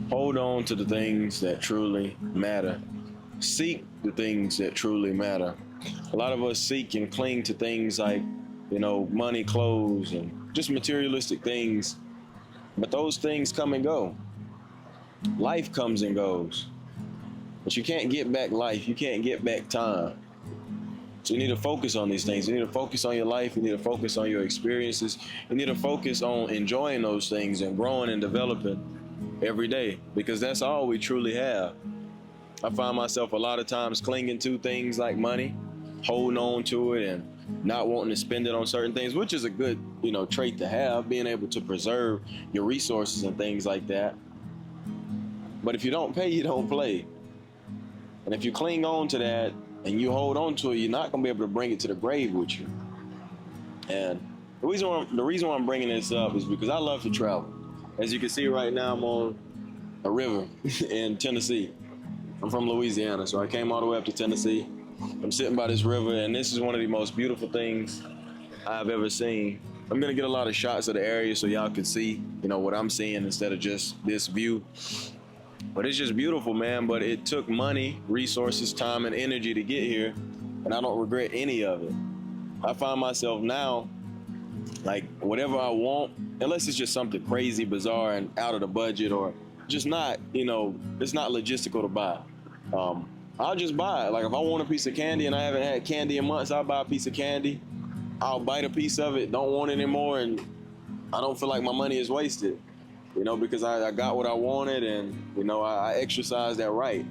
Hold on to the things that truly matter. Seek the things that truly matter. A lot of us seek and cling to things like, money, clothes, and just materialistic things. But those things come and go. Life comes and goes. But you can't get back life. You can't get back time. So you need to focus on these things. You need to focus on your life. You need to focus on your experiences. You need to focus on enjoying those things and growing and developing every day, because that's all we truly have. I find myself a lot of times clinging to things like money, holding on to it and not wanting to spend it on certain things, which is a good, trait to have, being able to preserve your resources and things like that. But if you don't pay, you don't play. And if you cling on to that and you hold on to it, you're not going to be able to bring it to the grave with you. And the reason why I'm bringing this up is because I love to travel. As you can see right now, I'm on a river in Tennessee. I'm from Louisiana, so I came all the way up to Tennessee. I'm sitting by this river, and this is one of the most beautiful things I've ever seen. I'm gonna get a lot of shots of the area so y'all can see, what I'm seeing instead of just this view. But it's just beautiful, man. But it took money, resources, time, and energy to get here, and I don't regret any of it. I find myself now, like, whatever I want, unless it's just something crazy, bizarre, and out of the budget, or just not, it's not logistical to buy. I'll just buy it. Like, if I want a piece of candy and I haven't had candy in months, I'll buy a piece of candy. I'll bite a piece of it, don't want it anymore, and I don't feel like my money is wasted, because I got what I wanted, and, I exercised that right.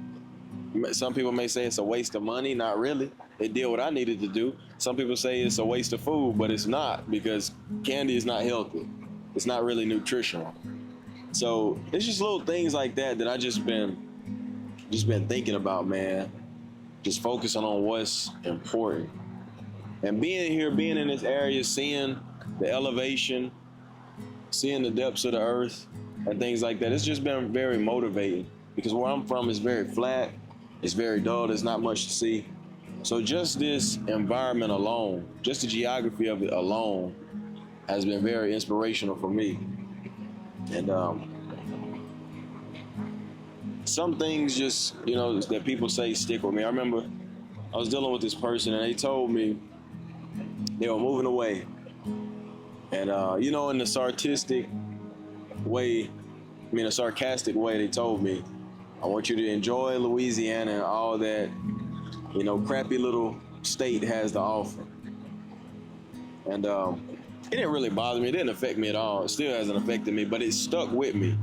Some people may say it's a waste of money. Not really. It did what I needed to do. Some people say it's a waste of food, but it's not, because candy is not healthy. It's not really nutritional. So it's just little things like that that I just been thinking about, man. Just focusing on what's important. And being here, being in this area, seeing the elevation, seeing the depths of the earth and things like that, it's just been very motivating, because where I'm from is very flat, it's very dull, there's not much to see. So just this environment alone, just the geography of it alone, has been very inspirational for me. And some things just, that people say stick with me. I remember I was dealing with this person, and they told me they were moving away. And, in the sarcastic way, they told me, I want you to enjoy Louisiana and all that, crappy little state has to offer. And it didn't really bother me. It didn't affect me at all. It still hasn't affected me, but it stuck with me.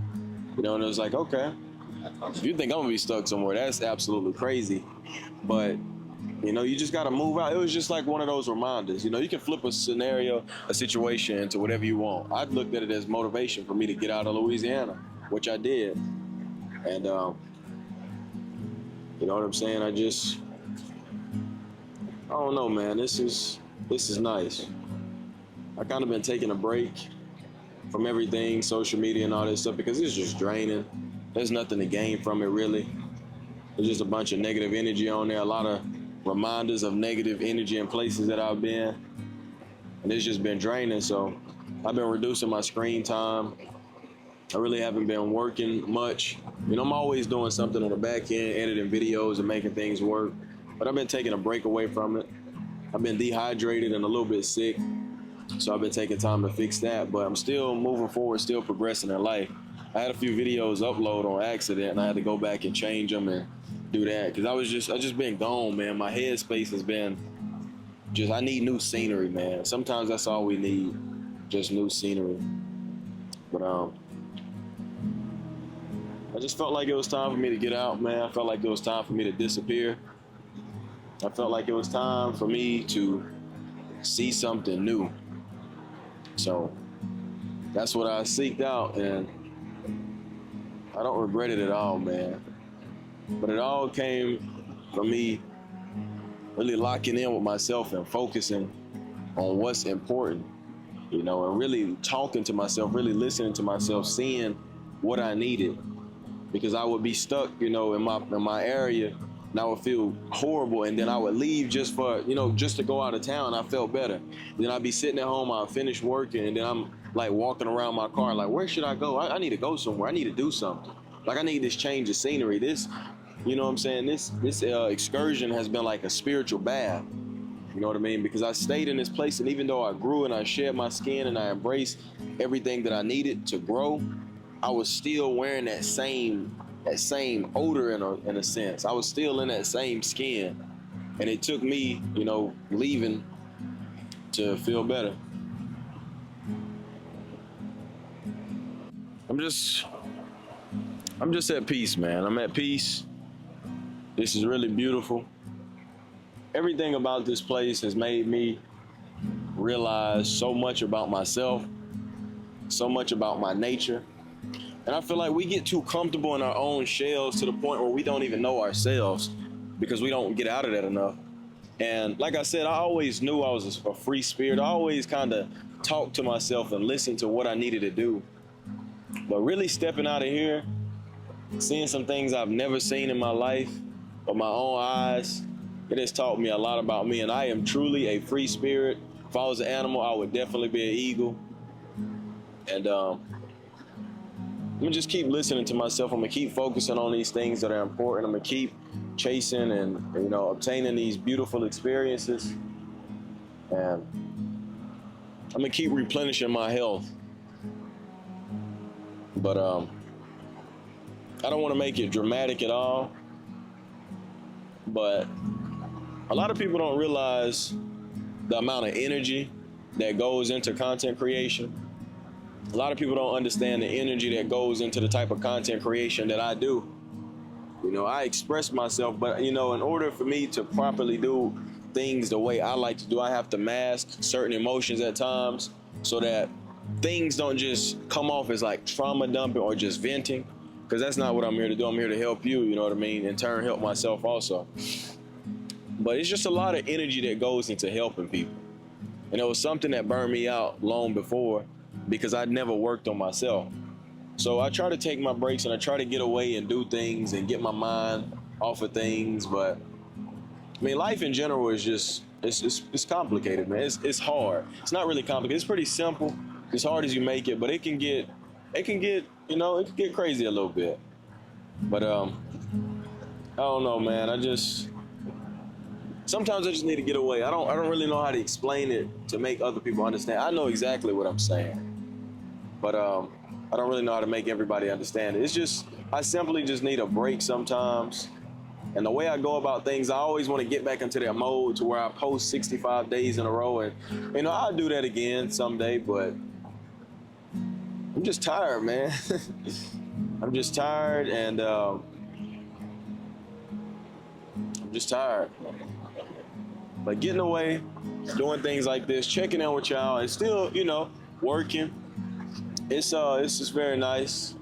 And it was like, okay, if you think I'm gonna be stuck somewhere, that's absolutely crazy. But, you just gotta move out. It was just like one of those reminders. You can flip a scenario, a situation into whatever you want. I looked at it as motivation for me to get out of Louisiana, which I did. And, you know what I'm saying? I don't know, man. This is nice. I kind of been taking a break from everything, social media and all this stuff, because it's just draining. There's nothing to gain from it, really. There's just a bunch of negative energy on there, a lot of reminders of negative energy in places that I've been. And it's just been draining, so I've been reducing my screen time. I really haven't been working much. I'm always doing something on the back end, editing videos and making things work. But I've been taking a break away from it. I've been dehydrated and a little bit sick, so I've been taking time to fix that. But I'm still moving forward, still progressing in life. I had a few videos upload on accident, and I had to go back and change them and do that, because I just been gone, man. My headspace has been I need new scenery, man. Sometimes that's all we need, just new scenery. But I just felt like it was time for me to get out, man. I felt like it was time for me to disappear. I felt like it was time for me to see something new. So that's what I seeked out, and I don't regret it at all, man. But it all came from me really locking in with myself and focusing on what's important, and really talking to myself, really listening to myself, seeing what I needed. Because I would be stuck, in my area, and I would feel horrible, and then I would leave just to go out of town. I felt better. Then I'd be sitting at home, I'd finish working, and then I'm like walking around my car, like, where should I go? I need to go somewhere. I need to do something. Like I need this change of scenery. This, you know what I'm saying? This excursion has been like a spiritual bath. You know what I mean? Because I stayed in this place, and even though I grew and I shed my skin and I embraced everything that I needed to grow, I was still wearing that same odor in a sense. I was still in that same skin, and it took me, you know, leaving to feel better. I'm just at peace, man. I'm at peace. This is really beautiful. Everything about this place has made me realize so much about myself, so much about my nature. And I feel like we get too comfortable in our own shells to the point where we don't even know ourselves because we don't get out of that enough. And like I said, I always knew I was a free spirit. I always kind of talked to myself and listened to what I needed to do. But really stepping out of here, seeing some things I've never seen in my life with my own eyes, it has taught me a lot about me. And I am truly a free spirit. If I was an animal, I would definitely be an eagle. And I'm gonna just keep listening to myself. I'm gonna keep focusing on these things that are important. I'm gonna keep chasing and, you know, obtaining these beautiful experiences. And I'm gonna keep replenishing my health. But I don't want to make it dramatic at all. But a lot of people don't realize the amount of energy that goes into content creation. A lot of people don't understand the energy that goes into the type of content creation that I do. You know, I express myself, but, you know, in order for me to properly do things the way I like to do, I have to mask certain emotions at times so that things don't just come off as like trauma dumping or just venting, because that's not what I'm here to do. I'm here to help you, you know what I mean? In turn, help myself also. But it's just a lot of energy that goes into helping people. And it was something that burned me out long before because I'd never worked on myself. So I try to take my breaks and I try to get away and do things and get my mind off of things. But I mean, life in general is just, it's complicated, man. It's hard. It's not really complicated. It's pretty simple. As hard as you make it, but it can get, you know, it can get crazy a little bit. But I don't know, man. Sometimes I just need to get away. I don't really know how to explain it to make other people understand. I know exactly what I'm saying, but I don't really know how to make everybody understand it. It's just, I simply just need a break sometimes. And the way I go about things, I always want to get back into that mode to where I post 65 days in a row. And, you know, I'll do that again someday, but I'm just tired, man. I'm just tired, and I'm just tired. But getting away, doing things like this, checking in with y'all, and still, you know, working. It's just very nice.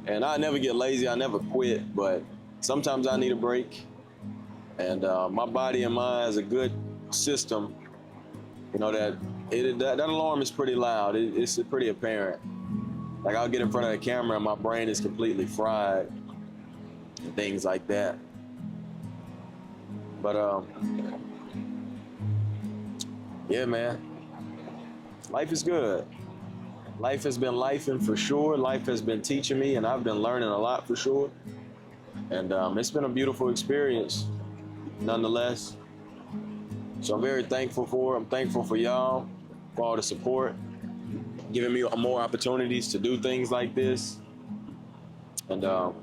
And I never get lazy. I never quit. But sometimes I need a break. And my body and mind has a good system. You know that alarm is pretty loud. It's pretty apparent. Like I'll get in front of the camera and my brain is completely fried and things like that. But yeah, man, life is good. Life has been lifing for sure. Life has been teaching me, and I've been learning a lot for sure. And it's been a beautiful experience, nonetheless. So I'm very thankful for it. I'm thankful for y'all, for all the support, giving me more opportunities to do things like this. And I'm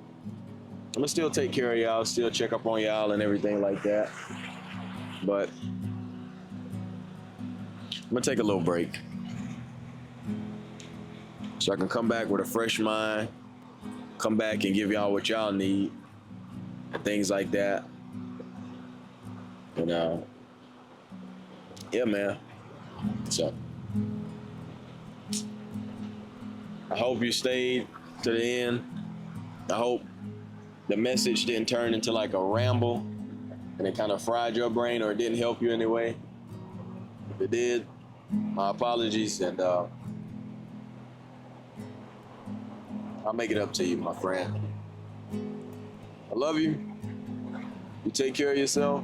gonna still take care of y'all, still check up on y'all and everything like that. But I'm gonna take a little break so I can come back with a fresh mind, come back and give y'all what y'all need and things like that. And yeah, man. So I hope you stayed to the end. I hope the message didn't turn into like a ramble and it kind of fried your brain, or it didn't help you anyway. If it did, my apologies, and I'll make it up to you, my friend. I love you. You take care of yourself.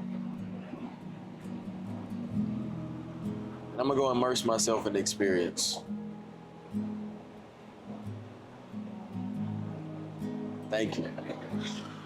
I'm gonna go immerse myself in the experience. Thank you.